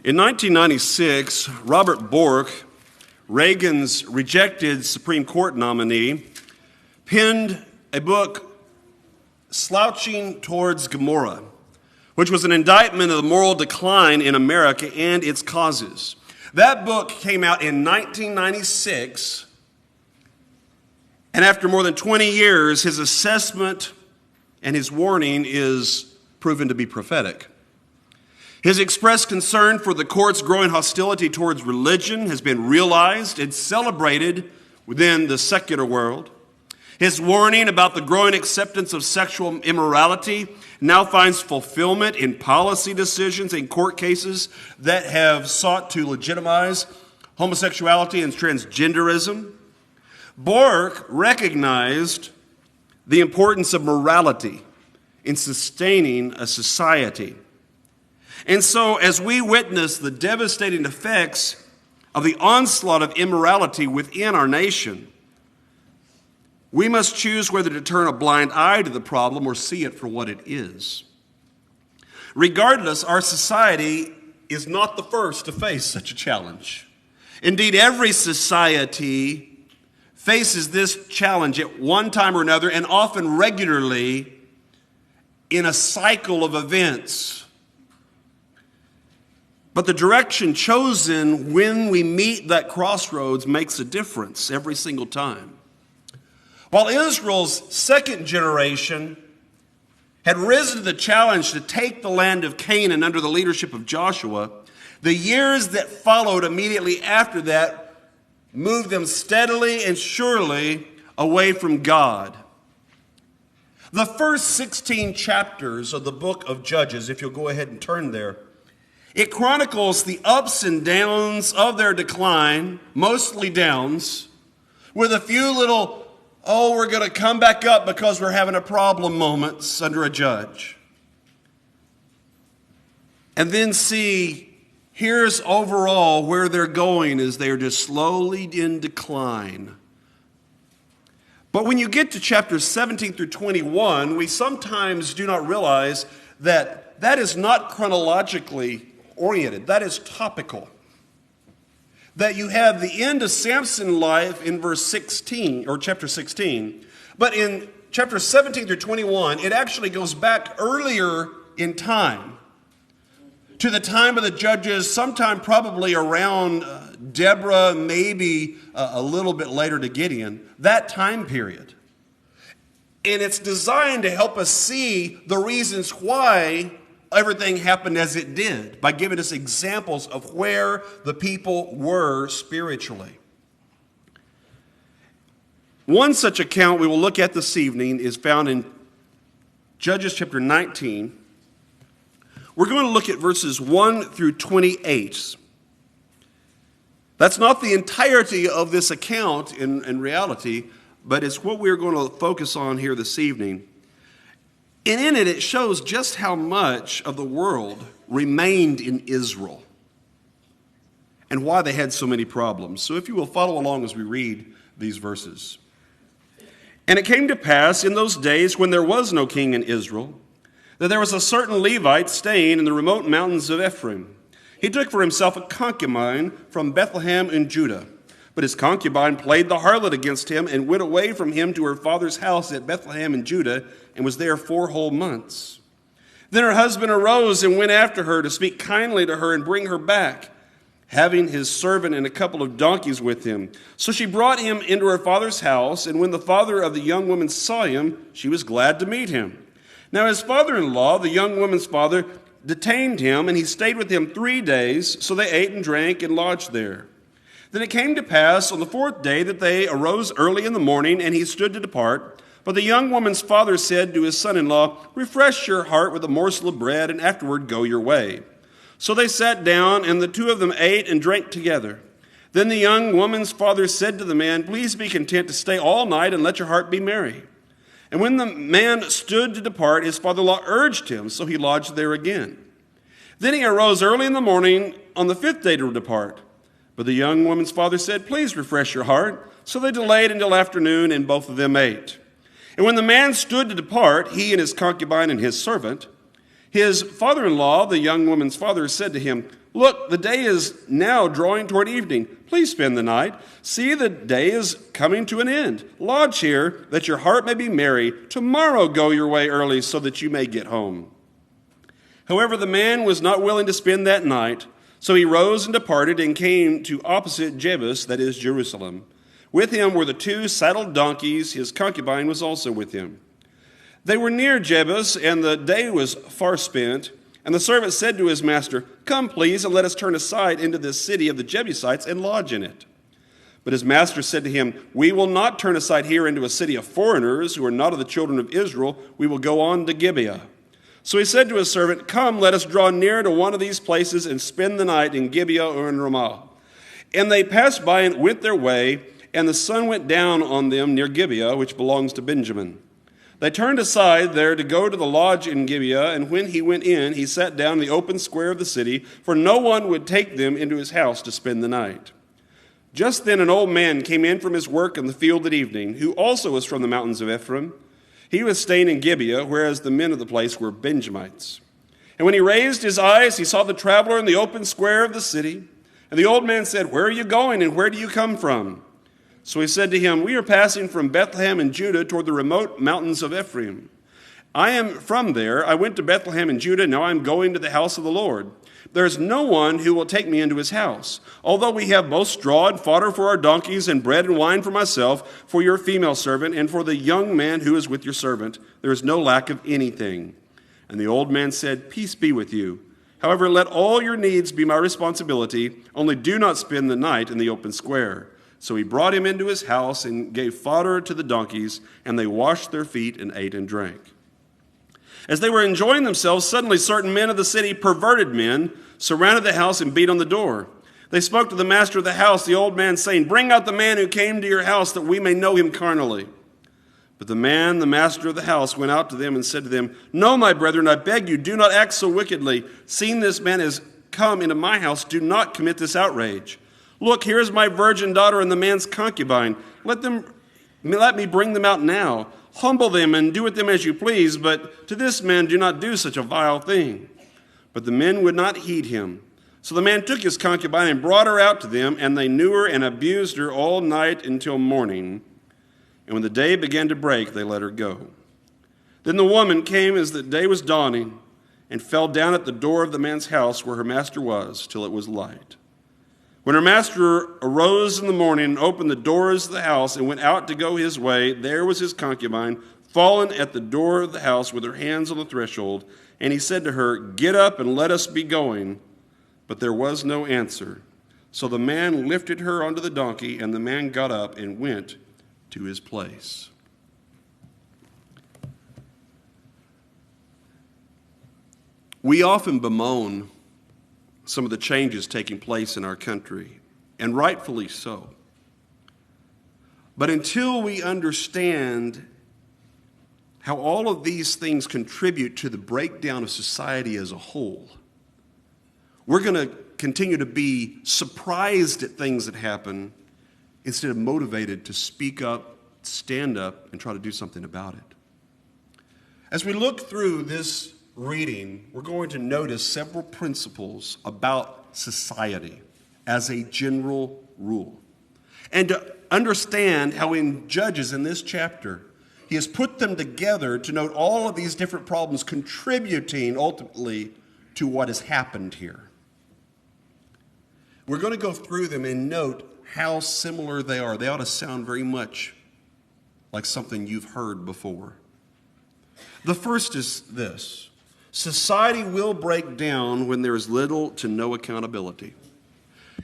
In 1996, Robert Bork, Reagan's rejected Supreme Court nominee, penned a book, Slouching Towards Gomorrah, which was an indictment of the moral decline in America and its causes. That book came out in 1996, and after more than 20 years, his assessment and his warning is proven to be prophetic. His expressed concern for the court's growing hostility towards religion has been realized and celebrated within the secular world. His warning about the growing acceptance of sexual immorality now finds fulfillment in policy decisions and court cases that have sought to legitimize homosexuality and transgenderism. Bork recognized the importance of morality in sustaining a society. And so, as we witness the devastating effects of the onslaught of immorality within our nation, we must choose whether to turn a blind eye to the problem or see it for what it is. Regardless, our society is not the first to face such a challenge. Indeed, every society faces this challenge at one time or another, and often regularly in a cycle of events. But the direction chosen when we meet that crossroads makes a difference every single time. While Israel's second generation had risen to the challenge to take the land of Canaan under the leadership of Joshua, the years that followed immediately after that moved them steadily and surely away from God. The first 16 chapters of the book of Judges, if you'll go ahead and turn there, it chronicles the ups and downs of their decline, mostly downs, with a few little, we're going to come back up because we're having a problem moments under a judge. And then see, here's overall where they're going as they're just slowly in decline. But when you get to chapters 17 through 21, we sometimes do not realize that that is not chronologically oriented. That is topical. That you have the end of Samson's life in verse 16, or chapter 16. But in chapter 17 through 21, it actually goes back earlier in time to the time of the judges, sometime probably around Deborah, maybe a little bit later to Gideon, that time period. And it's designed to help us see the reasons why everything happened as it did, by giving us examples of where the people were spiritually. One such account we will look at this evening is found in Judges chapter 19. We're going to look at verses 1 through 28. That's not the entirety of this account in reality, but it's what we're going to focus on here this evening. And in it, it shows just how much of the world remained in Israel and why they had so many problems. So if you will follow along as we read these verses. And it came to pass in those days when there was no king in Israel, that there was a certain Levite staying in the remote mountains of Ephraim. He took for himself a concubine from Bethlehem in Judah. But his concubine played the harlot against him and went away from him to her father's house at Bethlehem in Judah and was there 4 whole months. Then her husband arose and went after her to speak kindly to her and bring her back, having his servant and a couple of donkeys with him. So she brought him into her father's house, and when the father of the young woman saw him, she was glad to meet him. Now his father-in-law, the young woman's father, detained him, and he stayed with him 3 days, so they ate and drank and lodged there. Then it came to pass on the 4th day that they arose early in the morning, and he stood to depart. But the young woman's father said to his son-in-law, "Refresh your heart with a morsel of bread, and afterward go your way." So they sat down, and the 2 of them ate and drank together. Then the young woman's father said to the man, "Please be content to stay all night, and let your heart be merry." And when the man stood to depart, his father-in-law urged him, so he lodged there again. Then he arose early in the morning on the 5th day to depart. But the young woman's father said, "Please refresh your heart." So they delayed until afternoon, and both of them ate. And when the man stood to depart, he and his concubine and his servant, His father-in-law, the young woman's father, said to him, "Look, the day is now drawing toward evening. Please spend the night. See, the day is coming to an end. Lodge here, that your heart may be merry. Tomorrow go your way early, so that you may get home." However, the man was not willing to spend that night, so he rose and departed and came to opposite Jebus, that is Jerusalem. With him were the 2 saddled donkeys. His concubine was also with him. They were near Jebus, and the day was far spent. And the servant said to his master, "Come, please, and let us turn aside into this city of the Jebusites and lodge in it." But his master said to him, "We will not turn aside here into a city of foreigners who are not of the children of Israel. We will go on to Gibeah." So he said to his servant, "Come, let us draw near to one of these places and spend the night in Gibeah or in Ramah." And they passed by and went their way, and the sun went down on them near Gibeah, which belongs to Benjamin. They turned aside there to go to the lodge in Gibeah, and when he went in, he sat down in the open square of the city, for no one would take them into his house to spend the night. Just then an old man came in from his work in the field at evening, who also was from the mountains of Ephraim. He was staying in Gibeah, whereas the men of the place were Benjamites. And when he raised his eyes, he saw the traveler in the open square of the city. And the old man said, "Where are you going, and where do you come from?" So he said to him, "We are passing from Bethlehem in Judah toward the remote mountains of Ephraim. I am from there. I went to Bethlehem in Judah. Now I am going to the house of the Lord. There is no one who will take me into his house. Although we have both straw and fodder for our donkeys and bread and wine for myself, for your female servant, and for the young man who is with your servant, there is no lack of anything." And the old man said, "Peace be with you. However, let all your needs be my responsibility. Only do not spend the night in the open square." So he brought him into his house and gave fodder to the donkeys, and they washed their feet and ate and drank. As they were enjoying themselves, suddenly certain men of the city, perverted men, surrounded the house and beat on the door. They spoke to the master of the house, the old man, saying, "Bring out the man who came to your house, that we may know him carnally." But the master of the house, went out to them and said to them, "No, my brethren, I beg you, do not act so wickedly. Seeing this man has come into my house, do not commit this outrage. Look, here is my virgin daughter and the man's concubine. Let me bring them out now. Humble them and do with them as you please, but to this man do not do such a vile thing." But the men would not heed him. So the man took his concubine and brought her out to them, and they knew her and abused her all night until morning. And when the day began to break, they let her go. Then the woman came as the day was dawning and fell down at the door of the man's house where her master was till it was light. When her master arose in the morning and opened the doors of the house and went out to go his way, there was his concubine fallen at the door of the house with her hands on the threshold. And he said to her, "Get up and let us be going." But there was no answer. So the man lifted her onto the donkey, and the man got up and went to his place. We often bemoan some of the changes taking place in our country, and rightfully so. But until we understand how all of these things contribute to the breakdown of society as a whole, we're going to continue to be surprised at things that happen instead of motivated to speak up, stand up, and try to do something about it. As we look through this reading, we're going to notice several principles about society as a general rule. And to understand how in Judges in this chapter, he has put them together to note all of these different problems contributing ultimately to what has happened here. We're going to go through them and note how similar they are. They ought to sound very much like something you've heard before. The first is this: society will break down when there is little to no accountability.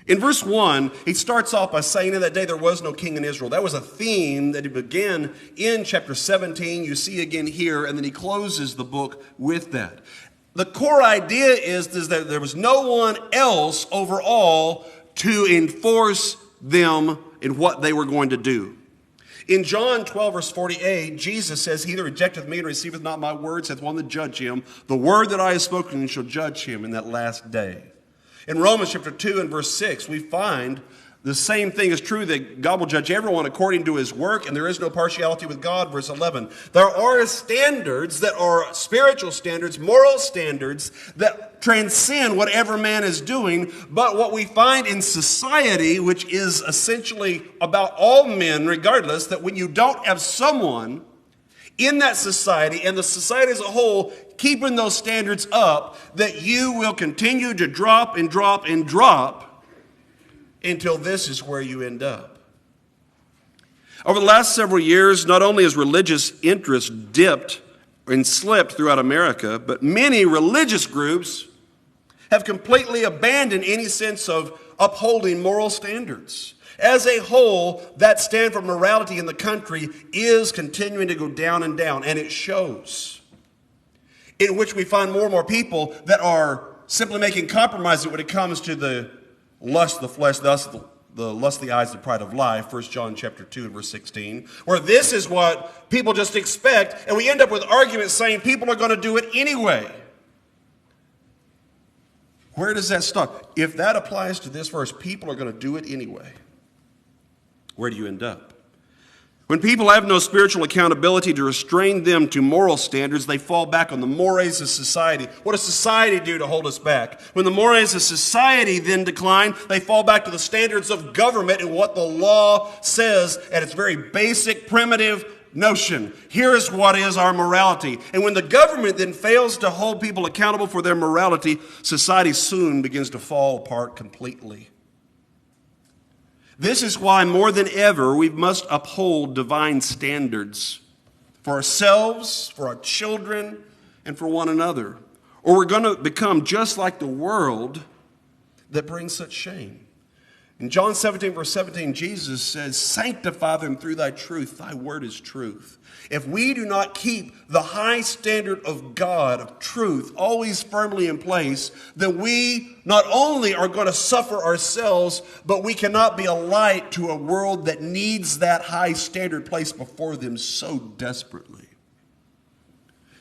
In verse 1, he starts off by saying, "In that day there was no king in Israel." That was a theme that he began in chapter 17. You see again here, and then he closes the book with that. The core idea is that there was no one else overall to enforce them in what they were going to do. In John 12, verse 48, Jesus says, "He that rejecteth me and receiveth not my words hath one to judge him. The word that I have spoken shall judge him in that last day." In Romans chapter 2 and verse 6, we find The same thing is true that God will judge everyone according to his work, and there is no partiality with God, verse 11. There are standards that are spiritual standards, moral standards that transcend whatever man is doing, but what we find in society, which is essentially about all men regardless, that when you don't have someone in that society and the society as a whole keeping those standards up, that you will continue to drop and drop and drop until this is where you end up. Over the last several years, not only has religious interest dipped and slipped throughout America, but many religious groups have completely abandoned any sense of upholding moral standards. As a whole, that stand for morality in the country is continuing to go down and down, and it shows. In which we find more and more people that are simply making compromises when it comes to the lust of the flesh, thus the lust of the eyes, the pride of life, 1 John chapter 2 and verse 16, where this is what people just expect, and we end up with arguments saying people are going to do it anyway. Where does that stop? If that applies to this verse, people are going to do it anyway. Where do you end up? When people have no spiritual accountability to restrain them to moral standards, they fall back on the mores of society. What does society do to hold us back? When the mores of society then decline, they fall back to the standards of government and what the law says at its very basic, primitive notion. Here is what is our morality. And when the government then fails to hold people accountable for their morality, society soon begins to fall apart completely. This is why more than ever we must uphold divine standards for ourselves, for our children, and for one another. Or we're going to become just like the world that brings such shame. In John 17, verse 17, Jesus says, "Sanctify them through thy truth. Thy word is truth." If we do not keep the high standard of God, of truth, always firmly in place, then we not only are going to suffer ourselves, but we cannot be a light to a world that needs that high standard placed before them so desperately.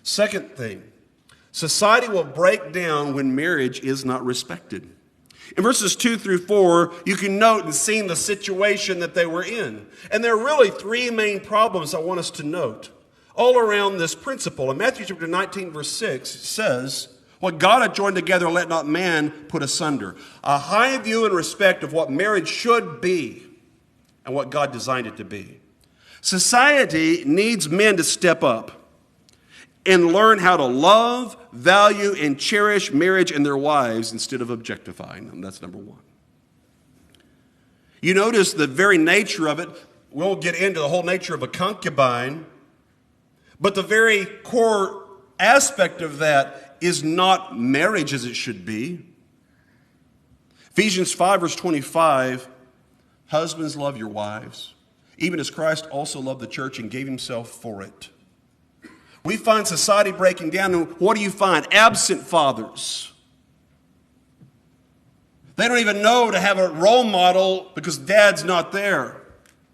Second thing, society will break down when marriage is not respected. In verses 2 through 4, you can note and see the situation that they were in. And there are really three main problems I want us to note all around this principle. In Matthew chapter 19, verse 6, it says, "What God hath joined together, let not man put asunder." A high view and respect of what marriage should be and what God designed it to be. Society needs men to step up and learn how to love, value, and cherish marriage and their wives instead of objectifying them. That's number one. You notice the very nature of it. We won't get into the whole nature of a concubine, but the very core aspect of that is not marriage as it should be. Ephesians 5, verse 25, "Husbands, love your wives, even as Christ also loved the church and gave himself for it." We find society breaking down, and what do you find? Absent fathers. They don't even know to have a role model because dad's not there.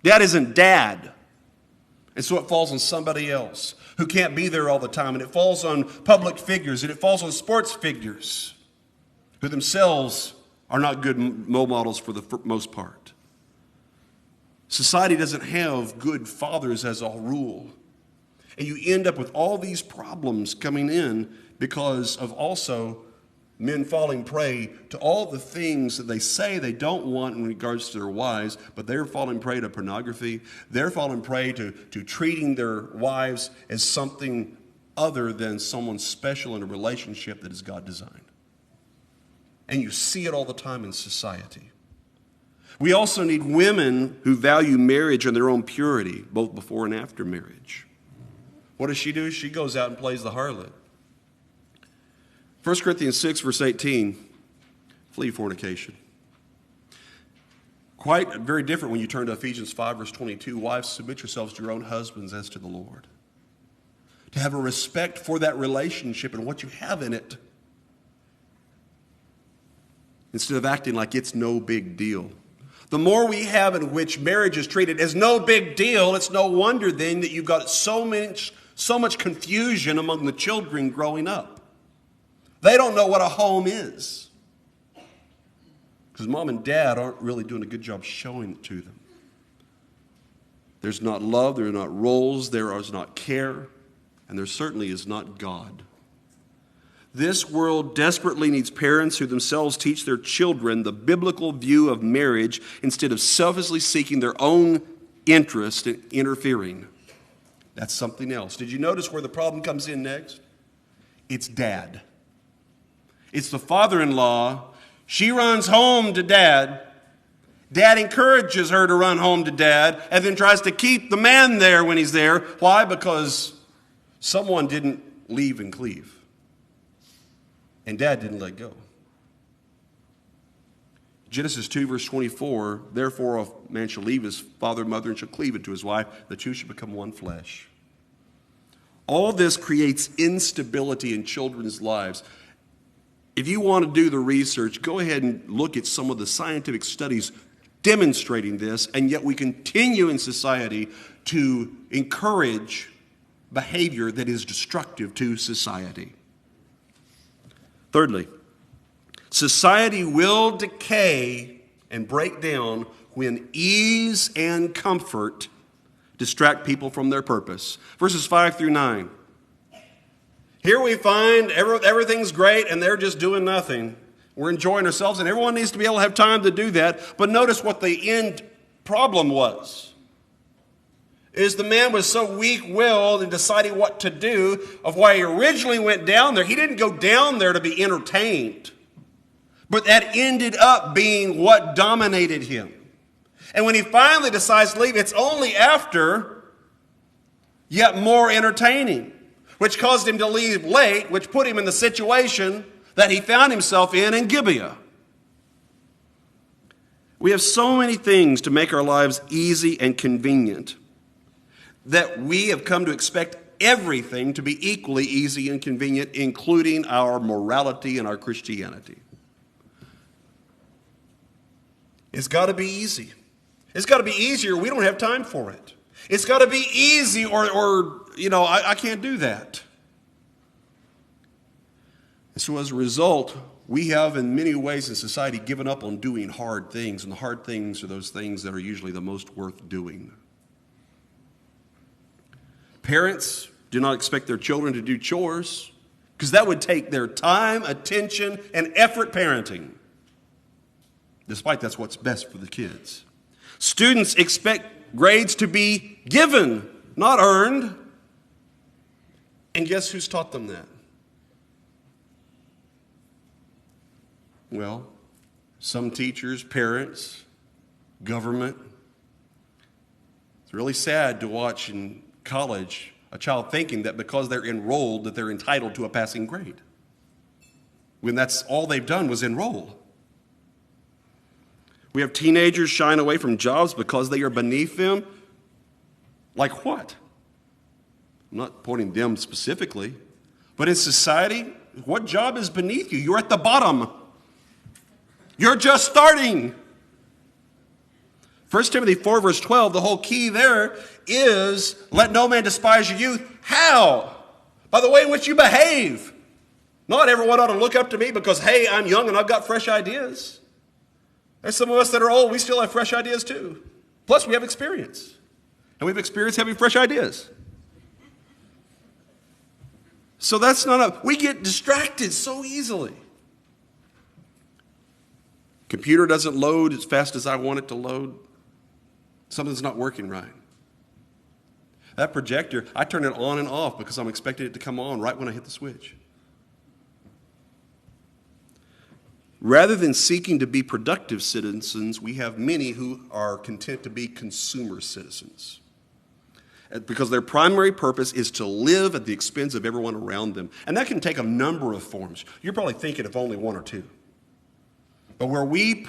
Dad isn't dad. And so it falls on somebody else who can't be there all the time. And it falls on public figures, and it falls on sports figures who themselves are not good role models for the most part. Society doesn't have good fathers as a rule. And you end up with all these problems coming in because of also men falling prey to all the things that they say they don't want in regards to their wives, but they're falling prey to pornography. They're falling prey to treating their wives as something other than someone special in a relationship that is God designed. And you see it all the time in society. We also need women who value marriage and their own purity, both before and after marriage. What does she do? She goes out and plays the harlot. 1 Corinthians 6, verse 18, flee fornication. Quite very different when you turn to Ephesians 5, verse 22. Wives, submit yourselves to your own husbands as to the Lord. To have a respect for that relationship and what you have in it, instead of acting like it's no big deal. The more we have in which marriage is treated as no big deal, it's no wonder then that you've got so much confusion among the children growing up. They don't know what a home is. Because mom and dad aren't really doing a good job showing it to them. There's not love, there are not roles, there is not care, and there certainly is not God. This world desperately needs parents who themselves teach their children the biblical view of marriage instead of selfishly seeking their own interest and interfering. That's something else. Did you notice where the problem comes in next? It's dad. It's the father-in-law. She runs home to dad. Dad encourages her to run home to dad and then tries to keep the man there when he's there. Why? Because someone didn't leave and cleave. And dad didn't let go. Genesis 2, verse 24, therefore a man shall leave his father and mother and shall cleave unto his wife. The two shall become one flesh. All this creates instability in children's lives. If you want to do the research, go ahead and look at some of the scientific studies demonstrating this, and yet we continue in society to encourage behavior that is destructive to society. Thirdly, society will decay and break down when ease and comfort distract people from their purpose. Verses 5 through 9. Here we find everything's great and they're just doing nothing. We're enjoying ourselves, and everyone needs to be able to have time to do that. But notice what the end problem was. Is the man was so weak-willed in deciding what to do of why he originally went down there. He didn't go down there to be entertained. But that ended up being what dominated him. And when he finally decides to leave, it's only after yet more entertaining, which caused him to leave late, which put him in the situation that he found himself in Gibeah. We have so many things to make our lives easy and convenient that we have come to expect everything to be equally easy and convenient, including our morality and our Christianity. It's got to be easy. It's got to be easier. We don't have time for it. It's got to be easy or I can't do that. And so as a result, we have in many ways in society given up on doing hard things. And the hard things are those things that are usually the most worth doing. Parents do not expect their children to do chores because that would take their time, attention, and effort parenting. Despite that's what's best for the kids. Students expect grades to be given, not earned. And guess who's taught them that? Well, some teachers, parents, government. It's really sad to watch in college a child thinking that because they're enrolled that they're entitled to a passing grade, when that's all they've done was enroll. We have teenagers shying away from jobs because they are beneath them. Like what? I'm not pointing them specifically, but in society, what job is beneath you? You're at the bottom. You're just starting. 1 Timothy 4, verse 12, the whole key there is, let no man despise your youth. How? By the way in which you behave. Not everyone ought to look up to me because, hey, I'm young and I've got fresh ideas. There's some of us that are old, we still have fresh ideas too. Plus, we have experience. And we've experienced having fresh ideas. So that's we get distracted so easily. Computer doesn't load as fast as I want it to load. Something's not working right. That projector, I turn it on and off because I'm expecting it to come on right when I hit the switch. Rather than seeking to be productive citizens, we have many who are content to be consumer citizens. Because their primary purpose is to live at the expense of everyone around them. And that can take a number of forms. You're probably thinking of only one or two. But where we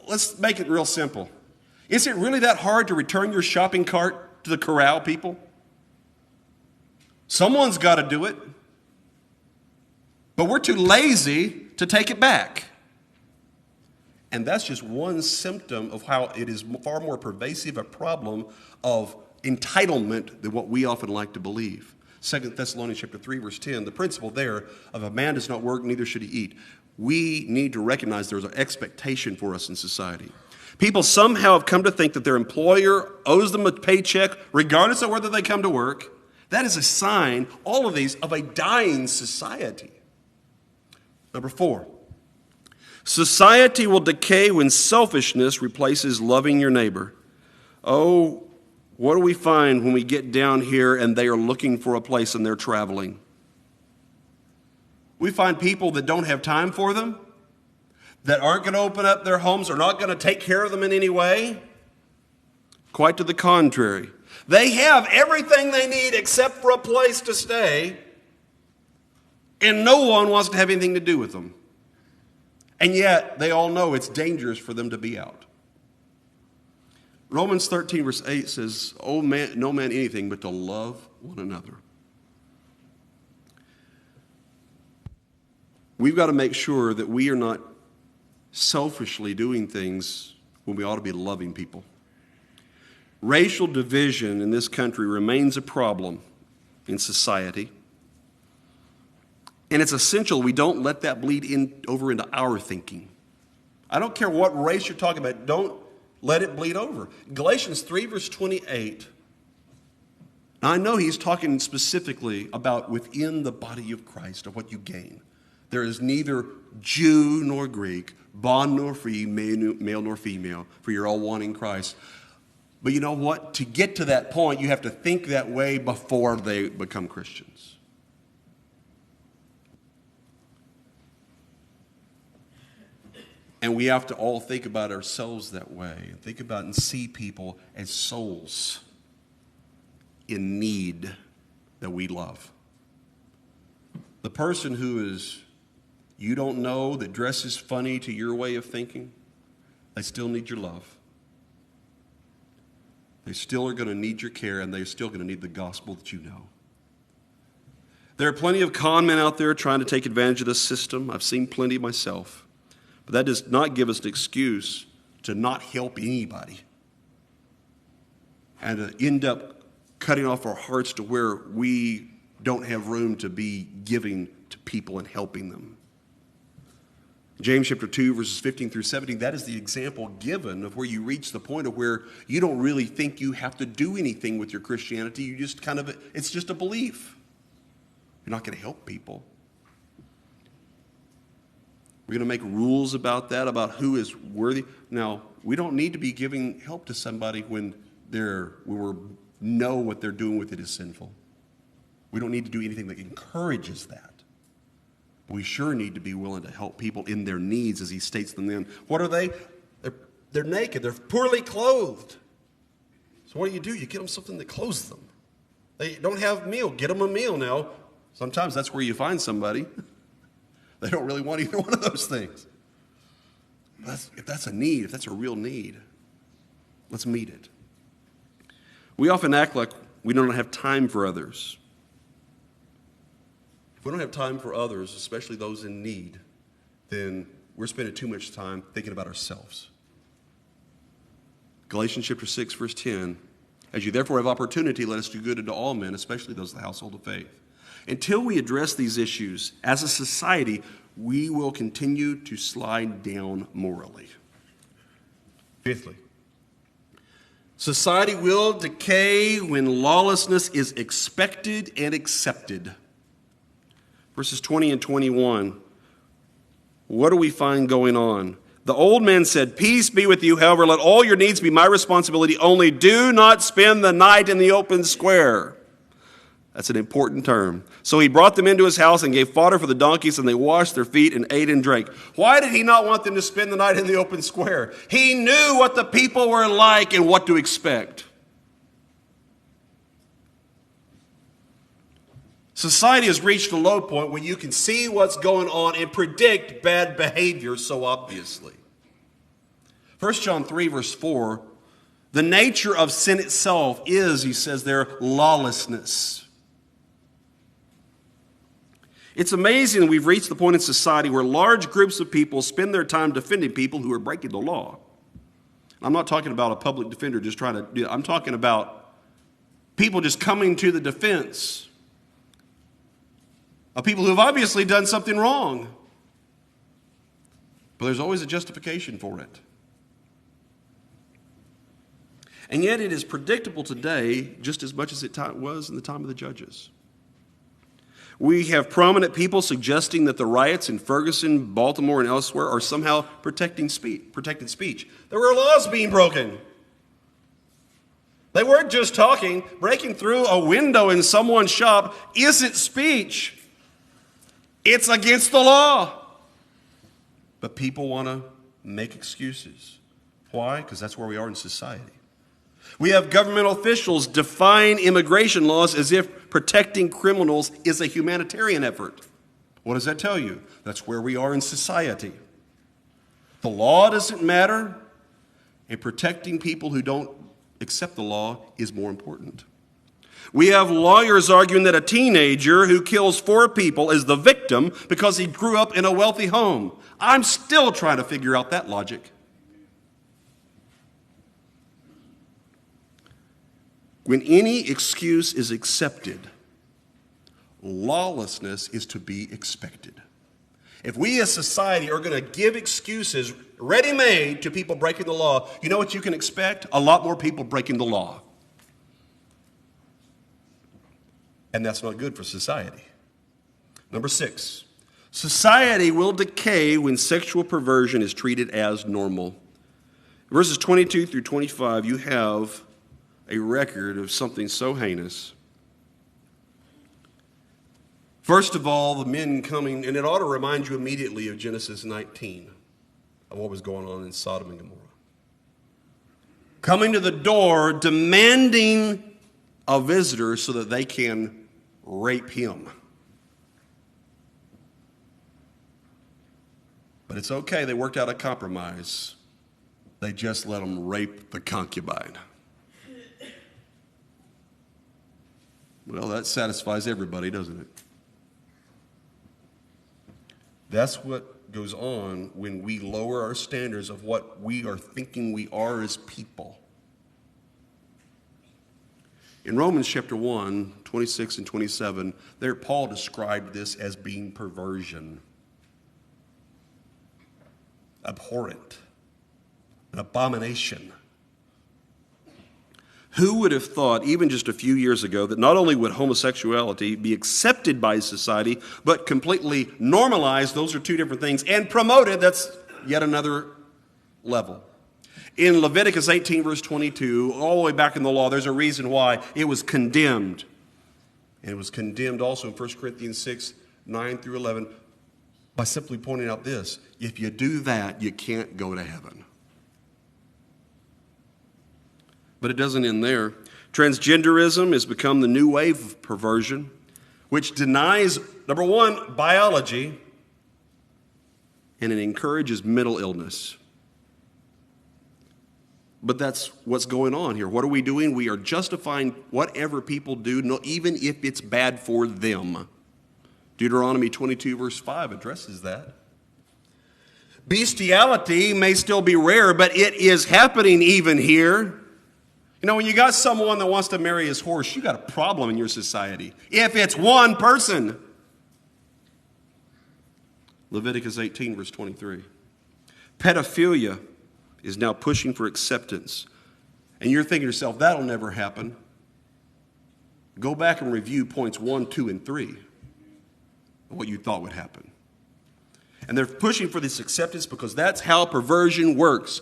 let's make it real simple. Is it really that hard to return your shopping cart to the corral, people? Someone's got to do it. But we're too lazy to take it back. And that's just one symptom of how it is far more pervasive a problem of entitlement than what we often like to believe. 2 Thessalonians chapter 3, verse 10, the principle there of a man does not work, neither should he eat. We need to recognize there's an expectation for us in society. People somehow have come to think that their employer owes them a paycheck regardless of whether they come to work. That is a sign, all of these, of a dying society. Number 4, society will decay when selfishness replaces loving your neighbor. Oh, what do we find when we get down here and they are looking for a place and they're traveling? We find people that don't have time for them, that aren't going to open up their homes, are not going to take care of them in any way. Quite to the contrary. They have everything they need except for a place to stay, and no one wants to have anything to do with them. And yet, they all know it's dangerous for them to be out. Romans 13, verse 8 says, "Oh man, no man anything but to love one another." We've got to make sure that we are not selfishly doing things when we ought to be loving people. Racial division in this country remains a problem in society. And it's essential we don't let that bleed over into our thinking. I don't care what race you're talking about, don't let it bleed over. Galatians 3, verse 28. Now I know he's talking specifically about within the body of Christ, of what you gain. There is neither Jew nor Greek, bond nor free, male nor female, for you're all one in Christ. But you know what? To get to that point, you have to think that way before they become Christians. And we have to all think about ourselves that way, and think about and see people as souls in need that we love. The person who is, you don't know, that dresses funny to your way of thinking, they still need your love. They still are going to need your care, and they're still going to need the gospel that you know. There are plenty of con men out there trying to take advantage of this system. I've seen plenty myself. But that does not give us an excuse to not help anybody and to end up cutting off our hearts to where we don't have room to be giving to people and helping them. James chapter 2, verses 15 through 17, that is the example given of where you reach the point of where you don't really think you have to do anything with your Christianity. You just it's just a belief. You're not going to help people. We're going to make rules about that, about who is worthy. Now, we don't need to be giving help to somebody when we know what they're doing with it is sinful. We don't need to do anything that encourages that. We sure need to be willing to help people in their needs, as he states them then. What are they? They're naked. They're poorly clothed. So what do? You get them something that clothes them. They don't have a meal. Get them a meal now. Sometimes that's where you find somebody. They don't really want either one of those things. If that's a need, if that's a real need, let's meet it. We often act like we don't have time for others. If we don't have time for others, especially those in need, then we're spending too much time thinking about ourselves. Galatians chapter 6, verse 10, "As you therefore have opportunity, let us do good unto all men, especially those of the household of faith." Until we address these issues as a society, we will continue to slide down morally. Fifthly, society will decay when lawlessness is expected and accepted. Verses 20 and 21. What do we find going on? The old man said, "Peace be with you. However, let all your needs be my responsibility. Only do not spend the night in the open square." That's an important term. So he brought them into his house and gave fodder for the donkeys, and they washed their feet and ate and drank. Why did he not want them to spend the night in the open square? He knew what the people were like and what to expect. Society has reached a low point where you can see what's going on and predict bad behavior so obviously. 1 John 3, verse 4, the nature of sin itself is, he says there, lawlessness. It's amazing we've reached the point in society where large groups of people spend their time defending people who are breaking the law. I'm not talking about a public defender just trying to do it. I'm talking about people just coming to the defense of people who have obviously done something wrong. But there's always a justification for it. And yet it is predictable today just as much as it was in the time of the judges. We have prominent people suggesting that the riots in Ferguson, Baltimore, and elsewhere are somehow protected speech. There were laws being broken. They weren't just talking. Breaking through a window in someone's shop isn't speech. It's against the law. But people want to make excuses. Why? Because that's where we are in society. We have government officials define immigration laws as if protecting criminals is a humanitarian effort. What does that tell you? That's where we are in society. The law doesn't matter, and protecting people who don't accept the law is more important. We have lawyers arguing that a teenager who kills 4 people is the victim because he grew up in a wealthy home. I'm still trying to figure out that logic. When any excuse is accepted, lawlessness is to be expected. If we as society are going to give excuses ready-made to people breaking the law, you know what you can expect? A lot more people breaking the law. And that's not good for society. Number 6, society will decay when sexual perversion is treated as normal. Verses 22 through 25, you have a record of something so heinous. First of all, the men coming, and it ought to remind you immediately of Genesis 19, of what was going on in Sodom and Gomorrah. Coming to the door, demanding a visitor so that they can rape him. But it's okay, they worked out a compromise. They just let them rape the concubine. Well, that satisfies everybody, doesn't it? That's what goes on when we lower our standards of what we are thinking we are as people. In Romans chapter 1, 26 and 27, there Paul described this as being perversion, abhorrent, an abomination. Who would have thought, even just a few years ago, that not only would homosexuality be accepted by society, but completely normalized, those are two different things, and promoted, that's yet another level. In Leviticus 18, verse 22, all the way back in the law, there's a reason why it was condemned. And it was condemned also in 1 Corinthians 6, 9 through 11, by simply pointing out this: if you do that, you can't go to heaven. But it doesn't end there. Transgenderism has become the new wave of perversion, which denies, number one, biology, and it encourages mental illness. But that's what's going on here. What are we doing? We are justifying whatever people do, even if it's bad for them. Deuteronomy 22, verse 5 addresses that. Bestiality may still be rare, but it is happening even here. You know, when you got someone that wants to marry his horse, you got a problem in your society. If it's one person. Leviticus 18, verse 23. Pedophilia is now pushing for acceptance. And you're thinking to yourself, that'll never happen. Go back and review points 1, 2, and 3 of what you thought would happen. And they're pushing for this acceptance because that's how perversion works.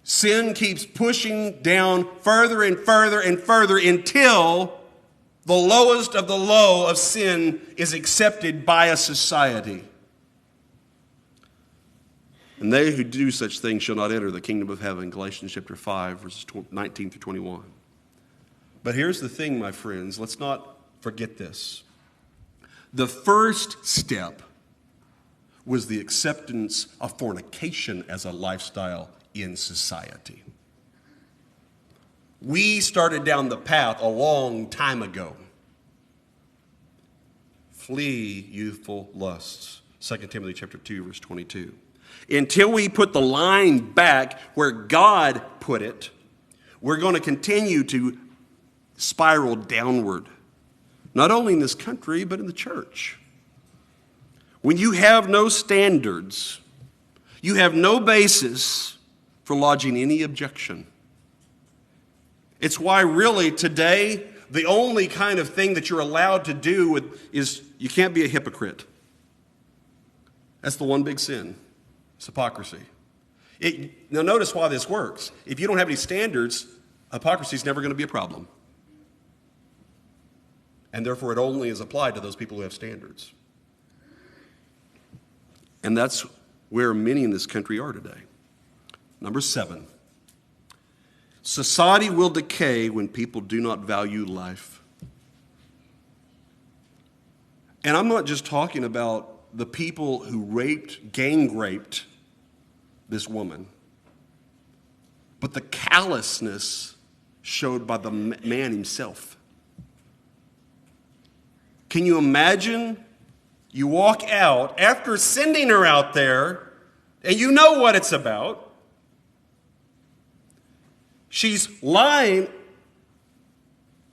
Sin keeps pushing down further and further and further until the lowest of the low of sin is accepted by a society. And they who do such things shall not enter the kingdom of heaven, Galatians chapter 5, verses 19 through 21. But here's the thing, my friends, let's not forget this. The first step was the acceptance of fornication as a lifestyle in society. We started down the path a long time ago. Flee youthful lusts. 2 Timothy chapter 2, verse 22. Until we put the line back where God put it, we're going to continue to spiral downward. Not only in this country, but in the church. When you have no standards, you have no basis for lodging any objection. It's why really today, the only kind of thing that you're allowed to do is you can't be a hypocrite. That's the one big sin. It's hypocrisy. Now notice why this works. If you don't have any standards, hypocrisy is never going to be a problem. And therefore it only is applied to those people who have standards. And that's where many in this country are today. Number 7. Society will decay when people do not value life. And I'm not just talking about the people who gang raped this woman, but the callousness showed by the man himself. Can you imagine? You walk out after sending her out there, and you know what it's about. She's lying,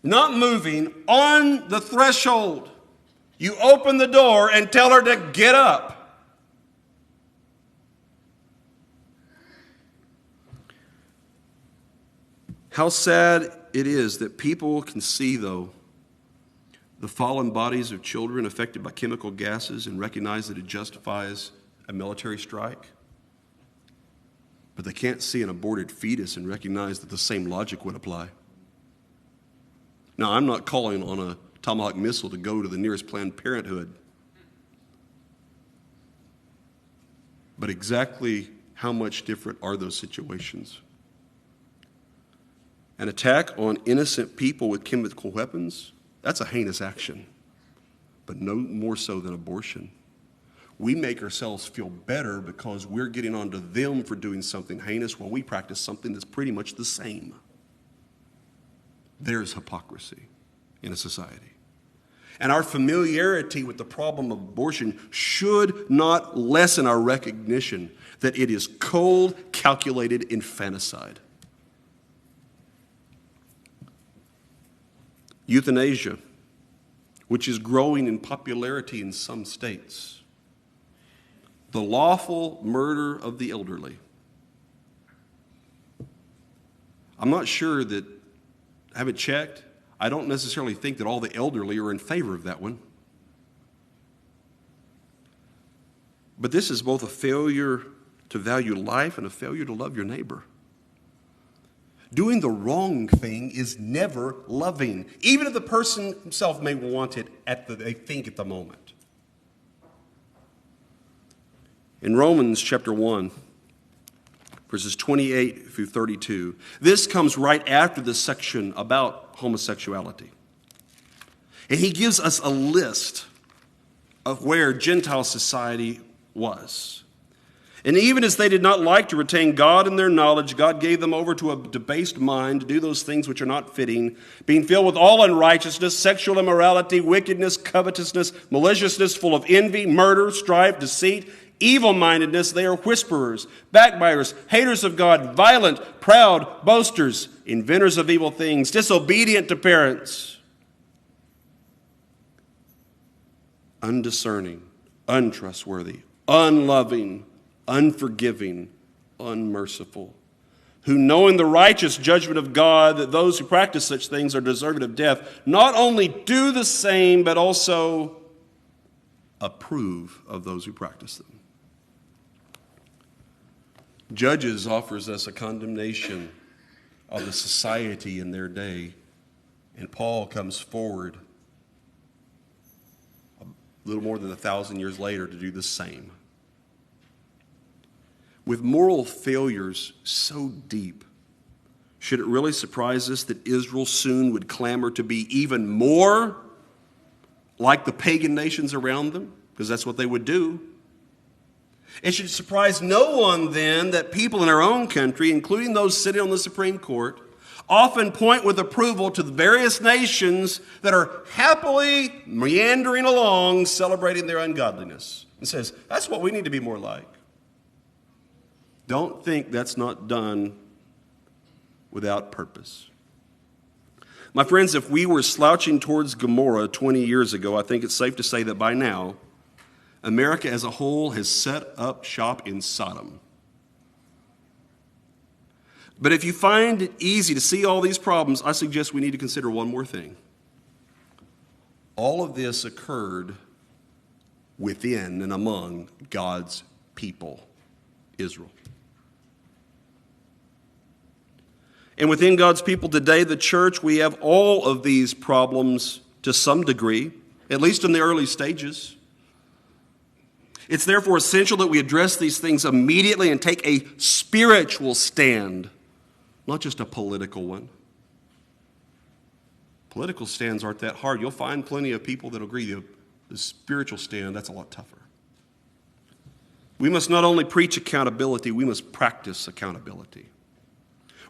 not moving, on the threshold. You open the door and tell her to get up. How sad it is that people can see, though, the fallen bodies of children affected by chemical gases and recognize that it justifies a military strike. But they can't see an aborted fetus and recognize that the same logic would apply. Now, I'm not calling on a Tomahawk missile to go to the nearest Planned Parenthood. But exactly how much different are those situations? An attack on innocent people with chemical weapons, that's a heinous action, but no more so than abortion. We make ourselves feel better because we're getting onto them for doing something heinous while we practice something that's pretty much the same. There's hypocrisy in a society. And our familiarity with the problem of abortion should not lessen our recognition that it is cold, calculated infanticide. Euthanasia, which is growing in popularity in some states. The lawful murder of the elderly. I'm not sure that, I haven't checked. I don't necessarily think that all the elderly are in favor of that one. But this is both a failure to value life and a failure to love your neighbor. Doing the wrong thing is never loving, even if the person himself may want it they think at the moment. In Romans chapter 1, verses 28 through 32, this comes right after the section about homosexuality. And he gives us a list of where Gentile society was. And even as they did not like to retain God in their knowledge, God gave them over to a debased mind to do those things which are not fitting, being filled with all unrighteousness, sexual immorality, wickedness, covetousness, maliciousness, full of envy, murder, strife, deceit, evil-mindedness. They are whisperers, backbiters, haters of God, violent, proud, boasters, inventors of evil things, disobedient to parents, undiscerning, untrustworthy, unloving, unforgiving, unmerciful, who knowing the righteous judgment of God, that those who practice such things are deserving of death, not only do the same, but also approve of those who practice them. Judges offers us a condemnation of the society in their day, and Paul comes forward a little more than 1,000 years later to do the same. With moral failures so deep, should it really surprise us that Israel soon would clamor to be even more like the pagan nations around them? Because that's what they would do. It should surprise no one then that people in our own country, including those sitting on the Supreme Court, often point with approval to the various nations that are happily meandering along, celebrating their ungodliness, and says, that's what we need to be more like. Don't think that's not done without purpose. My friends, if we were slouching towards Gomorrah 20 years ago, I think it's safe to say that by now, America as a whole has set up shop in Sodom. But if you find it easy to see all these problems, I suggest we need to consider one more thing. All of this occurred within and among God's people, Israel. And within God's people today, the church, we have all of these problems to some degree, at least in the early stages. It's therefore essential that we address these things immediately and take a spiritual stand, not just a political one. Political stands aren't that hard. You'll find plenty of people that agree the spiritual stand, that's a lot tougher. We must not only preach accountability, we must practice accountability.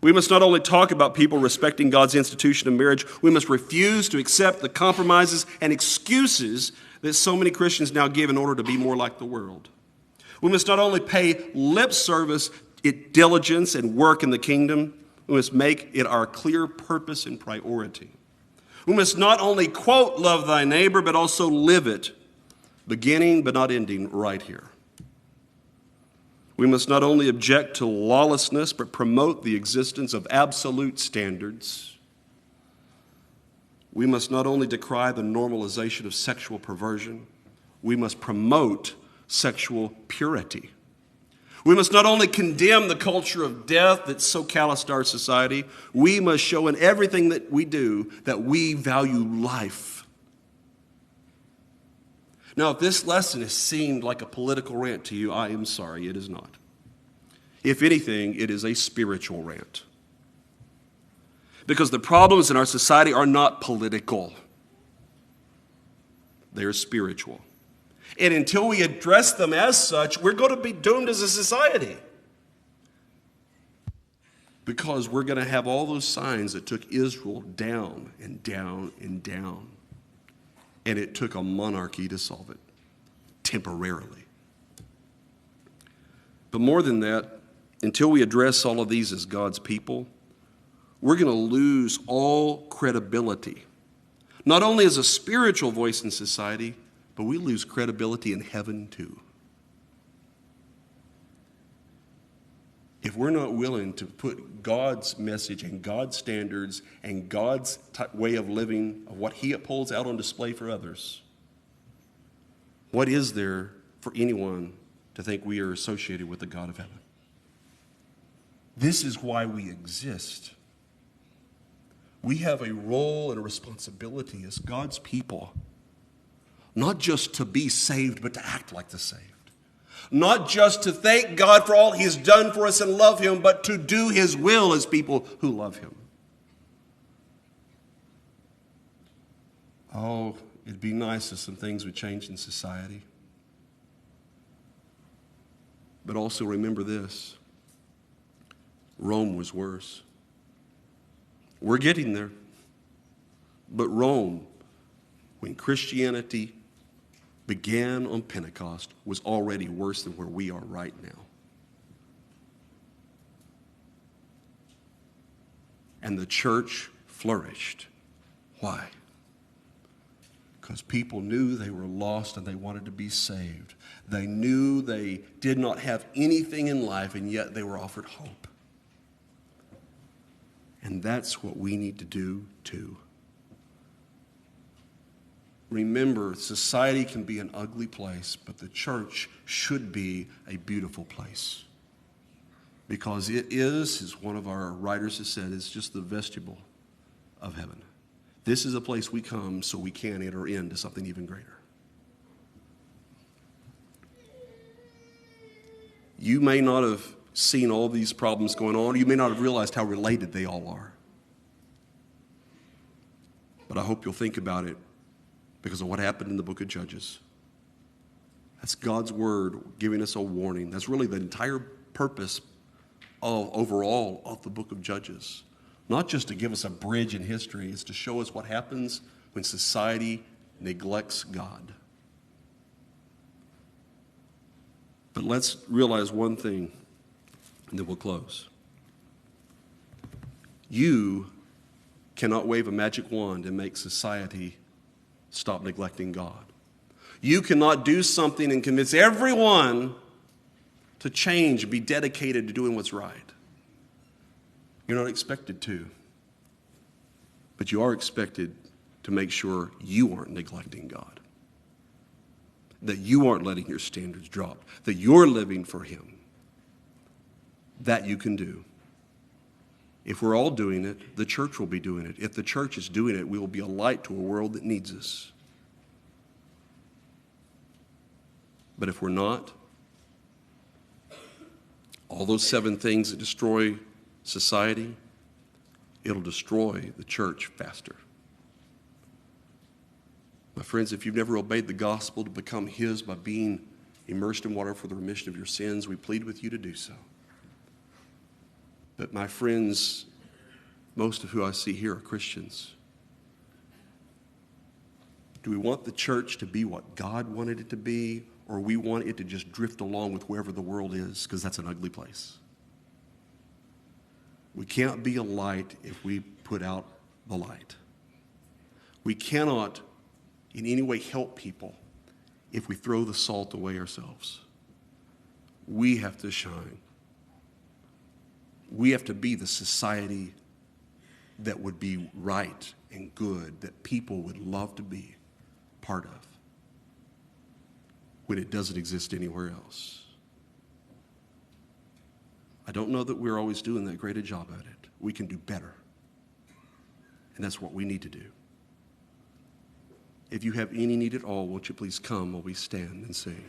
We must not only talk about people respecting God's institution of marriage, we must refuse to accept the compromises and excuses that so many Christians now give in order to be more like the world. We must not only pay lip service, diligence, and work in the kingdom, we must make it our clear purpose and priority. We must not only quote, love thy neighbor, but also live it, beginning but not ending right here. We must not only object to lawlessness, but promote the existence of absolute standards. We must not only decry the normalization of sexual perversion, we must promote sexual purity. We must not only condemn the culture of death that's so calloused our society, we must show in everything that we do that we value life. Now, if this lesson has seemed like a political rant to you, I am sorry, it is not. If anything, it is a spiritual rant. Because the problems in our society are not political. They are spiritual. And until we address them as such, we're going to be doomed as a society. Because we're going to have all those signs that took Israel down and down and down. And it took a monarchy to solve it, temporarily. But more than that, until we address all of these as God's people, we're going to lose all credibility. Not only as a spiritual voice in society, but we lose credibility in heaven too. If we're not willing to put God's message and God's standards and God's way of living, of what He upholds, out on display for others, what is there for anyone to think we are associated with the God of heaven? This is why we exist. We have a role and a responsibility as God's people, not just to be saved, but to act like the saved. Not just to thank God for all He's done for us and love Him, but to do His will as people who love Him. Oh, it'd be nice if some things would change in society. But also remember this: Rome was worse. We're getting there. But Rome, when Christianity began on Pentecost, was already worse than where we are right now. And the church flourished. Why? Because people knew they were lost and they wanted to be saved. They knew they did not have anything in life, and yet they were offered hope. And that's what we need to do too. Remember, society can be an ugly place, but the church should be a beautiful place. Because it is, as one of our writers has said, it's just the vestibule of heaven. This is a place we come so we can enter into something even greater. You may not have seen all these problems going on. You may not have realized how related they all are. But I hope you'll think about it because of what happened in the book of Judges. That's God's word giving us a warning. That's really the entire purpose overall of the book of Judges. Not just to give us a bridge in history, it's to show us what happens when society neglects God. But let's realize one thing, and then we'll close. You cannot wave a magic wand and make society stop neglecting God. You cannot do something and convince everyone to change, be dedicated to doing what's right. You're not expected to. But you are expected to make sure you aren't neglecting God, that you aren't letting your standards drop, that you're living for Him. That you can do. If we're all doing it, the church will be doing it. If the church is doing it, we will be a light to a world that needs us. But if we're not, all those 7 things that destroy society, it'll destroy the church faster. My friends, if you've never obeyed the gospel to become His by being immersed in water for the remission of your sins, we plead with you to do so. But my friends, most of who I see here are Christians. Do we want the church to be what God wanted it to be, or we want it to just drift along with wherever the world is, because that's an ugly place? We can't be a light if we put out the light. We cannot in any way help people if we throw the salt away ourselves. We have to shine. We have to be the society that would be right and good, that people would love to be part of when it doesn't exist anywhere else. I don't know that we're always doing that great a job at it. We can do better. And that's what we need to do. If you have any need at all, won't you please come while we stand and sing.